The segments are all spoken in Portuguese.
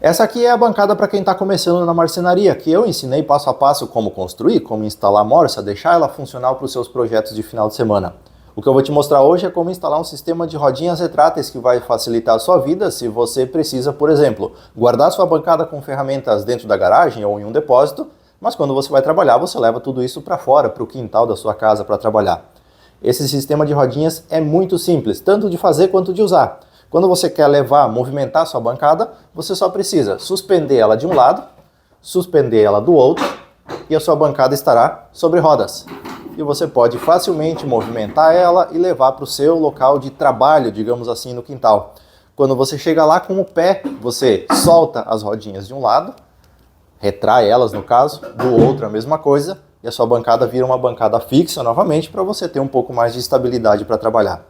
Essa aqui é a bancada para quem está começando na marcenaria, que eu ensinei passo a passo como construir, como instalar a morsa, deixar ela funcional para os seus projetos de final de semana. O que eu vou te mostrar hoje é como instalar um sistema de rodinhas retráteis que vai facilitar a sua vida se você precisa, por exemplo, guardar sua bancada com ferramentas dentro da garagem ou em um depósito, mas quando você vai trabalhar você leva tudo isso para fora, para o quintal da sua casa para trabalhar. Esse sistema de rodinhas é muito simples, tanto de fazer quanto de usar. Quando você quer movimentar sua bancada, você só precisa suspender ela de um lado, suspender ela do outro e a sua bancada estará sobre rodas. E você pode facilmente movimentar ela e levar para o seu local de trabalho, digamos assim, no quintal. Quando você chega lá com o pé, você solta as rodinhas de um lado, retrai elas no caso, do outro a mesma coisa, e a sua bancada vira uma bancada fixa novamente para você ter um pouco mais de estabilidade para trabalhar.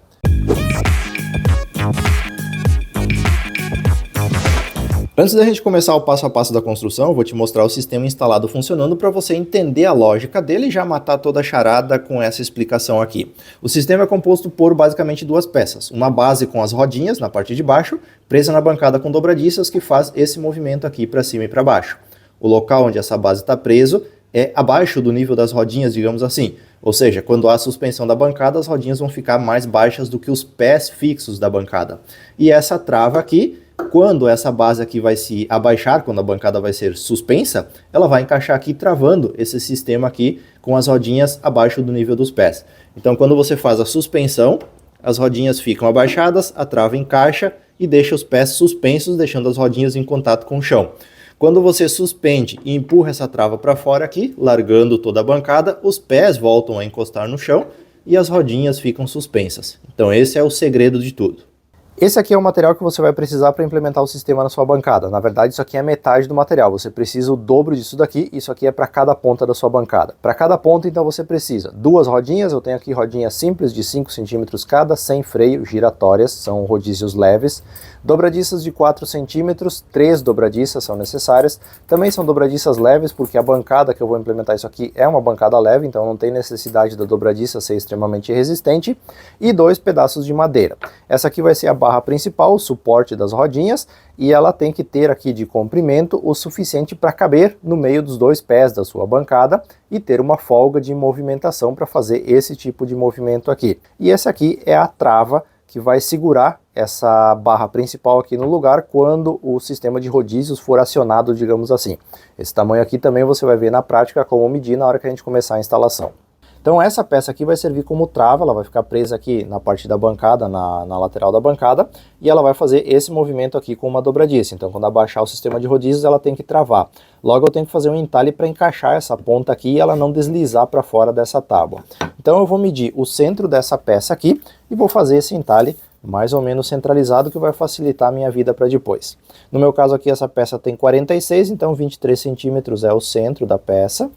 Antes da gente começar o passo a passo da construção, eu vou te mostrar o sistema instalado funcionando para você entender a lógica dele e já matar toda a charada com essa explicação aqui. O sistema é composto por basicamente duas peças, uma base com as rodinhas na parte de baixo, presa na bancada com dobradiças que faz esse movimento aqui para cima e para baixo. O local onde essa base está preso é abaixo do nível das rodinhas, digamos assim. Ou seja, quando há suspensão da bancada, as rodinhas vão ficar mais baixas do que os pés fixos da bancada. E essa trava aqui, quando essa base aqui vai se abaixar, quando a bancada vai ser suspensa, ela vai encaixar aqui travando esse sistema aqui com as rodinhas abaixo do nível dos pés. Então quando você faz a suspensão, as rodinhas ficam abaixadas, a trava encaixa e deixa os pés suspensos, deixando as rodinhas em contato com o chão. Quando você suspende e empurra essa trava para fora aqui, largando toda a bancada, os pés voltam a encostar no chão e as rodinhas ficam suspensas. Então esse é o segredo de tudo. Esse aqui é o material que você vai precisar para implementar o sistema na sua bancada. Na verdade, isso aqui é metade do material. Você precisa o dobro disso daqui. Isso aqui é para cada ponta da sua bancada. Para cada ponta, então, você precisa duas rodinhas. Eu tenho aqui rodinhas simples de 5 centímetros cada, sem freio, giratórias. São rodízios leves. Dobradiças de 4 centímetros. 3 dobradiças são necessárias. Também são dobradiças leves, porque a bancada que eu vou implementar isso aqui é uma bancada leve. Então, não tem necessidade da dobradiça ser extremamente resistente. E 2 pedaços de madeira. Essa aqui vai ser a barra principal, o suporte das rodinhas, e ela tem que ter aqui de comprimento o suficiente para caber no meio dos 2 pés da sua bancada e ter uma folga de movimentação para fazer esse tipo de movimento aqui. E essa aqui é a trava que vai segurar essa barra principal aqui no lugar quando o sistema de rodízios for acionado, digamos assim. Esse tamanho aqui também você vai ver na prática como medir na hora que a gente começar a instalação. Então essa peça aqui vai servir como trava, ela vai ficar presa aqui na parte da bancada, na lateral da bancada, e ela vai fazer esse movimento aqui com uma dobradiça. Então quando abaixar o sistema de rodízios ela tem que travar. Logo eu tenho que fazer um entalhe para encaixar essa ponta aqui e ela não deslizar para fora dessa tábua. Então eu vou medir o centro dessa peça aqui e vou fazer esse entalhe mais ou menos centralizado, que vai facilitar a minha vida para depois. No meu caso aqui essa peça tem 46, então 23 centímetros é o centro da peça.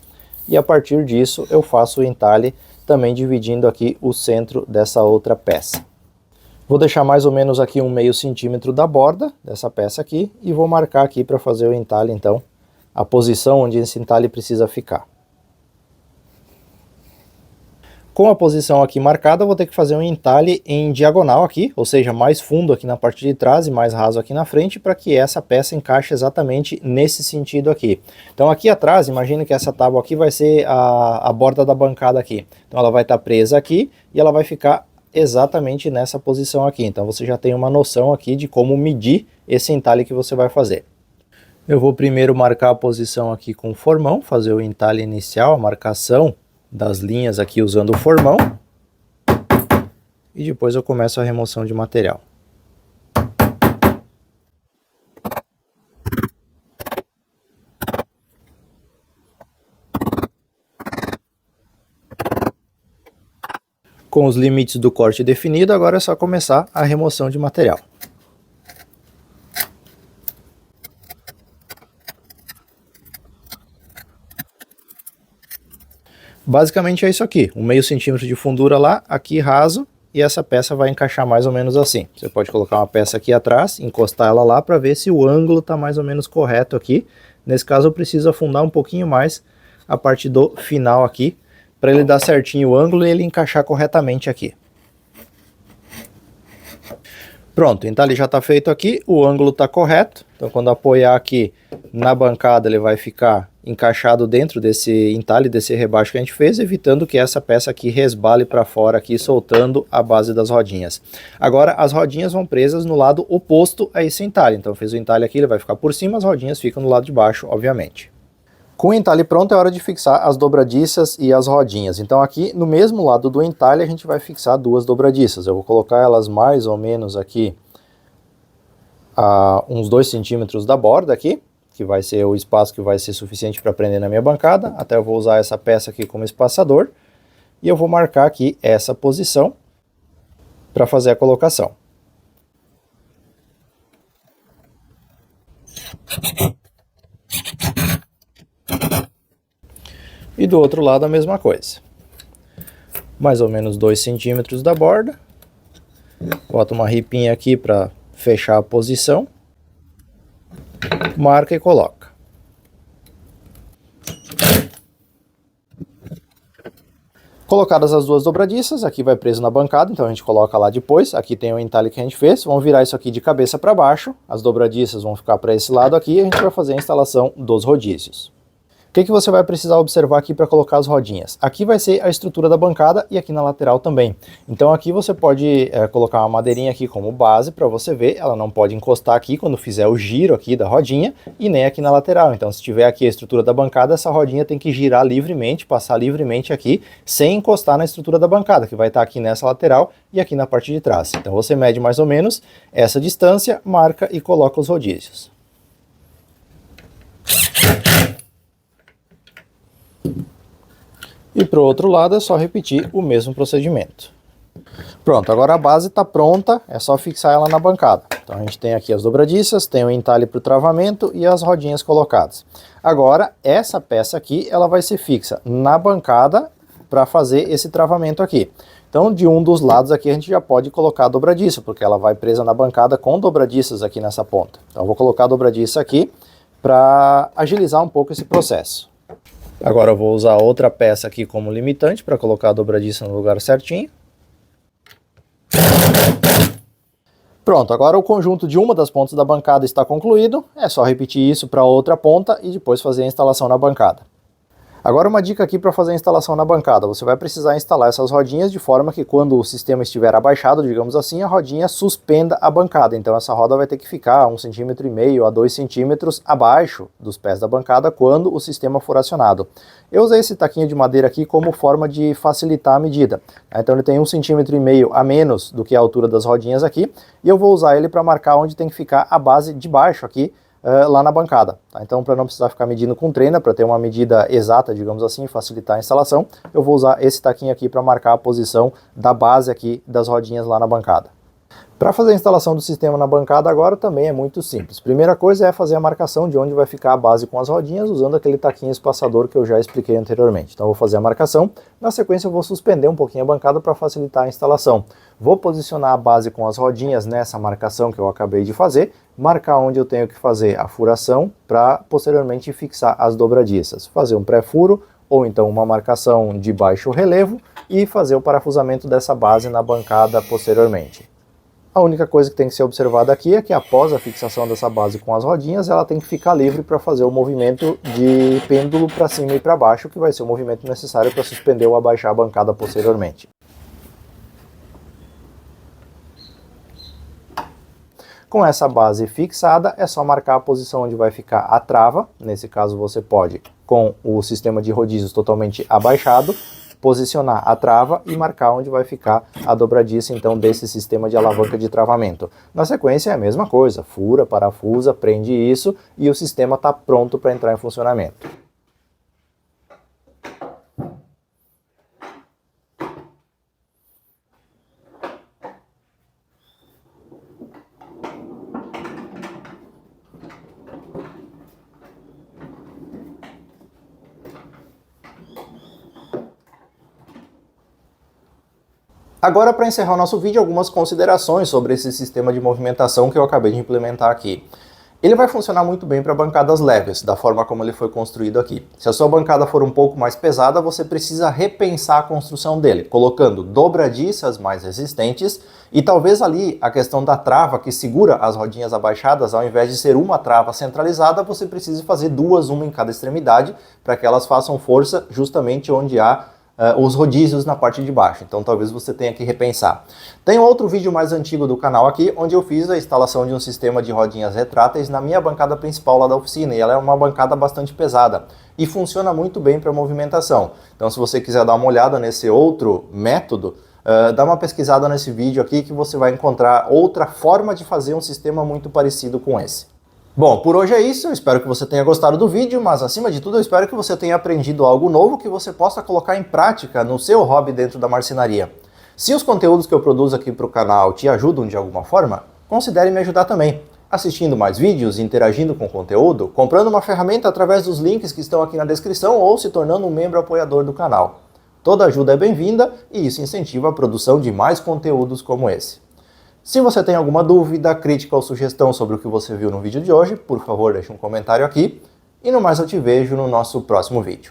E a partir disso eu faço o entalhe também dividindo aqui o centro dessa outra peça. Vou deixar mais ou menos aqui 1/2 centímetro da borda dessa peça aqui e vou marcar aqui para fazer o entalhe então, a posição onde esse entalhe precisa ficar. Com a posição aqui marcada, eu vou ter que fazer um entalhe em diagonal aqui, ou seja, mais fundo aqui na parte de trás e mais raso aqui na frente, para que essa peça encaixe exatamente nesse sentido aqui. Então aqui atrás, imagine que essa tábua aqui vai ser a borda da bancada aqui. Então ela vai estar presa aqui e ela vai ficar exatamente nessa posição aqui. Então você já tem uma noção aqui de como medir esse entalhe que você vai fazer. Eu vou primeiro marcar a posição aqui com o formão, fazer o entalhe inicial, a marcação das linhas aqui usando o formão, e depois eu começo a remoção de material. Com os limites do corte definido, agora é só começar a remoção de material. Basicamente é isso aqui, 1/2 centímetro de fundura lá, aqui raso, e essa peça vai encaixar mais ou menos assim. Você pode colocar uma peça aqui atrás, encostar ela lá para ver se o ângulo está mais ou menos correto aqui. Nesse caso eu preciso afundar um pouquinho mais a parte do final aqui, para ele dar certinho o ângulo e ele encaixar corretamente aqui. Pronto, o entalhe já está feito aqui, o ângulo está correto, então quando apoiar aqui na bancada ele vai ficar encaixado dentro desse entalhe, desse rebaixo que a gente fez, evitando que essa peça aqui resbale para fora aqui, soltando a base das rodinhas. Agora as rodinhas vão presas no lado oposto a esse entalhe, então fez o entalhe aqui, ele vai ficar por cima, as rodinhas ficam no lado de baixo, obviamente. Com o entalhe pronto é hora de fixar as dobradiças e as rodinhas. Então aqui no mesmo lado do entalhe a gente vai fixar duas dobradiças. Eu vou colocar elas mais ou menos aqui a uns 2 centímetros da borda aqui, que vai ser o espaço que vai ser suficiente para prender na minha bancada. Até eu vou usar essa peça aqui como espaçador. E eu vou marcar aqui essa posição para fazer a colocação. E do outro lado a mesma coisa. Mais ou menos 2 centímetros da borda. Bota uma ripinha aqui para fechar a posição. Marca e coloca. Colocadas as duas dobradiças, aqui vai preso na bancada, então a gente coloca lá depois. Aqui tem o entalhe que a gente fez. Vamos virar isso aqui de cabeça para baixo. As dobradiças vão ficar para esse lado aqui e a gente vai fazer a instalação dos rodízios. O que você vai precisar observar aqui para colocar as rodinhas? Aqui vai ser a estrutura da bancada e aqui na lateral também. Então aqui você pode colocar uma madeirinha aqui como base para você ver. Ela não pode encostar aqui quando fizer o giro aqui da rodinha e nem aqui na lateral. Então se tiver aqui a estrutura da bancada, essa rodinha tem que girar livremente, passar livremente aqui, sem encostar na estrutura da bancada, que vai estar aqui nessa lateral e aqui na parte de trás. Então você mede mais ou menos essa distância, marca e coloca os rodízios. E para o outro lado é só repetir o mesmo procedimento. Pronto, agora a base está pronta, é só fixar ela na bancada. Então a gente tem aqui as dobradiças, tem o entalhe para o travamento e as rodinhas colocadas. Agora essa peça aqui ela vai ser fixa na bancada para fazer esse travamento aqui. Então de um dos lados aqui a gente já pode colocar a dobradiça, porque ela vai presa na bancada com dobradiças aqui nessa ponta. Então eu vou colocar a dobradiça aqui para agilizar um pouco esse processo. Agora eu vou usar outra peça aqui como limitante para colocar a dobradiça no lugar certinho. Pronto, agora o conjunto de uma das pontas da bancada está concluído. É só repetir isso para outra ponta e depois fazer a instalação na bancada. Agora uma dica aqui para fazer a instalação na bancada. Você vai precisar instalar essas rodinhas de forma que quando o sistema estiver abaixado, digamos assim, a rodinha suspenda a bancada. Então essa roda vai ter que ficar 1,5 cm a 2 centímetros abaixo dos pés da bancada quando o sistema for acionado. Eu usei esse taquinho de madeira aqui como forma de facilitar a medida. Então ele tem 1,5 cm a menos do que a altura das rodinhas aqui. E eu vou usar ele para marcar onde tem que ficar a base de baixo aqui, lá na bancada. Tá? Então, para não precisar ficar medindo com treina, para ter uma medida exata, digamos assim, e facilitar a instalação, eu vou usar esse taquinho aqui para marcar a posição da base aqui das rodinhas lá na bancada. Para fazer a instalação do sistema na bancada agora também é muito simples. Primeira coisa é fazer a marcação de onde vai ficar a base com as rodinhas, usando aquele taquinho espaçador que eu já expliquei anteriormente. Então eu vou fazer a marcação, na sequência eu vou suspender um pouquinho a bancada para facilitar a instalação. Vou posicionar a base com as rodinhas nessa marcação que eu acabei de fazer, marcar onde eu tenho que fazer a furação para posteriormente fixar as dobradiças. Fazer um pré-furo ou então uma marcação de baixo relevo e fazer o parafusamento dessa base na bancada posteriormente. A única coisa que tem que ser observada aqui é que após a fixação dessa base com as rodinhas, ela tem que ficar livre para fazer o movimento de pêndulo para cima e para baixo, que vai ser o movimento necessário para suspender ou abaixar a bancada posteriormente. Com essa base fixada, é só marcar a posição onde vai ficar a trava. Nesse caso você pode, com o sistema de rodízios totalmente abaixado, posicionar a trava e marcar onde vai ficar a dobradiça então desse sistema de alavanca de travamento. Na sequência é a mesma coisa, fura, parafusa, prende isso e o sistema está pronto para entrar em funcionamento. Agora, para encerrar o nosso vídeo, algumas considerações sobre esse sistema de movimentação que eu acabei de implementar aqui. Ele vai funcionar muito bem para bancadas leves, da forma como ele foi construído aqui. Se a sua bancada for um pouco mais pesada, você precisa repensar a construção dele, colocando dobradiças mais resistentes e talvez ali a questão da trava que segura as rodinhas abaixadas, ao invés de ser uma trava centralizada, você precisa fazer duas, uma em cada extremidade, para que elas façam força justamente onde há os rodízios na parte de baixo, então talvez você tenha que repensar. Tem outro vídeo mais antigo do canal aqui, onde eu fiz a instalação de um sistema de rodinhas retráteis na minha bancada principal lá da oficina, e ela é uma bancada bastante pesada, e funciona muito bem para movimentação. Então se você quiser dar uma olhada nesse outro método, dá uma pesquisada nesse vídeo aqui que você vai encontrar outra forma de fazer um sistema muito parecido com esse. Bom, por hoje é isso, eu espero que você tenha gostado do vídeo, mas acima de tudo eu espero que você tenha aprendido algo novo que você possa colocar em prática no seu hobby dentro da marcenaria. Se os conteúdos que eu produzo aqui para o canal te ajudam de alguma forma, considere me ajudar também, assistindo mais vídeos, interagindo com o conteúdo, comprando uma ferramenta através dos links que estão aqui na descrição ou se tornando um membro apoiador do canal. Toda ajuda é bem-vinda e isso incentiva a produção de mais conteúdos como esse. Se você tem alguma dúvida, crítica ou sugestão sobre o que você viu no vídeo de hoje, por favor deixe um comentário aqui. E no mais eu te vejo no nosso próximo vídeo.